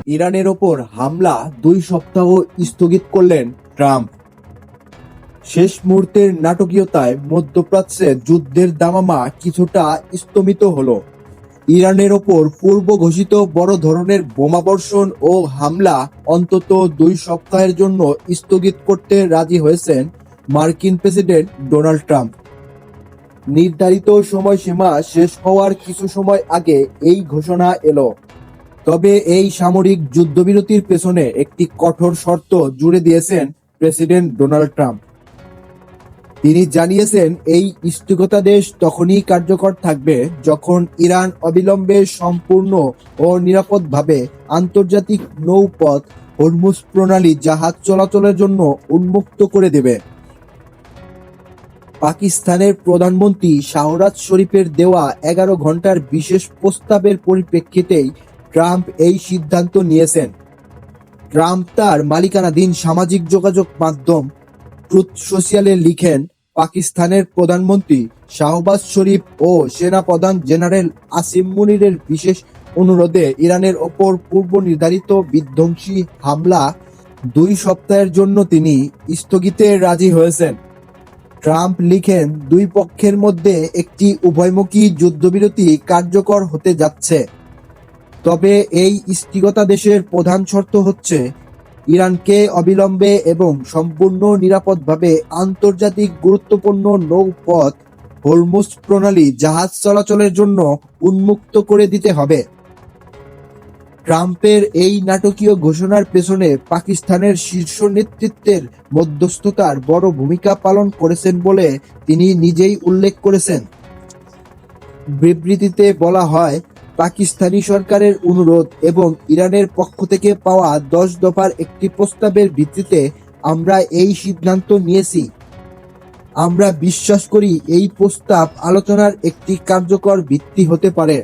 ইরানের ওপর হামলা 2 সপ্তাহ স্থগিত করলেন ট্রাম্প। শেষ মুহূর্তের নাটকীয়তায় মধ্যপ্রাচ্যে যুদ্ধের দামামা কিছুটা স্তমিত হলো। ইরানের ওপর পূর্ব ঘোষিত বড় ধরনের বোমাবর্ষণ ও হামলা অন্তত 2 সপ্তাহের জন্য স্থগিত করতে রাজি হয়েছেন মার্কিন প্রেসিডেন্ট ডোনাল্ড ট্রাম্প। নির্ধারিত সময়সীমা শেষ হওয়ার কিছু সময় আগে এই ঘোষণা এলো। তবে এই সামরিক যুদ্ধবিরতির পেছনে একটি কঠোর শর্ত জুড়ে দিয়েছেন প্রেসিডেন্ট ডোনাল্ড ট্রাম্প। তিনি জানিয়েছেন, এই স্থগিতাদেশ তখনই কার্যকর থাকবে যখন ইরান অবিলম্বে সম্পূর্ণ ও নিরাপদভাবে আন্তর্জাতিক নৌপথ হরমুজ প্রণালী জাহাজ চলাচলের জন্য উন্মুক্ত করে দেবে। পাকিস্তানের প্রধানমন্ত্রী শাহবাজ শরীফের দেওয়া 11 ঘন্টার বিশেষ প্রস্তাবের পরিপ্রেক্ষিতেই ট্রাম্প এই সিদ্ধান্ত নিয়েছেন। ট্রাম্প তার মালিকানাধীন সামাজিক যোগাযোগ মাধ্যম ট্রুথ সোশ্যালে লিখেন, পাকিস্তানের প্রধানমন্ত্রী শাহবাজ শরীফ ও সেনাপ্রধান জেনারেল আসিম মুনিরের বিশেষ অনুরোধে ইরানের ওপর পূর্ব নির্ধারিত বিধ্বংসী হামলা 2 সপ্তাহের জন্য তিনি স্থগিতে রাজি হয়েছেন। ট্রাম্প লিখেন, 2 পক্ষের মধ্যে একটি উভয়মুখী যুদ্ধবিরতি কার্যকর হতে যাচ্ছে। তবে এই স্থগিতাদেশের প্রধান শর্ত হচ্ছে ইরানকে অবিলম্বে এবং সম্পূর্ণ নিরাপদভাবে আন্তর্জাতিক গুরুত্বপূর্ণ নৌপথ হরমুজ প্রণালী জাহাজ চলাচলের জন্য উন্মুক্ত করে দিতে হবে। ট্রাম্পের এই নাটকীয় ঘোষণার পেছনে পাকিস্তানের শীর্ষ নেতৃত্বের মধ্যস্থতার বড় ভূমিকা পালন করেছেন বলে তিনি নিজেই উল্লেখ করেছেন। বিবৃতিতে বলা হয়, পাকিস্তানি সরকারের অনুরোধ এবং ইরানের পক্ষ থেকে পাওয়া 10 দফার একটি প্রস্তাবের ভিত্তিতে আমরা এই সিদ্ধান্ত নিয়েছি। আমরা বিশ্বাস করি এই প্রস্তাব আলোচনার একটি কার্যকর ভিত্তি হতে পারে।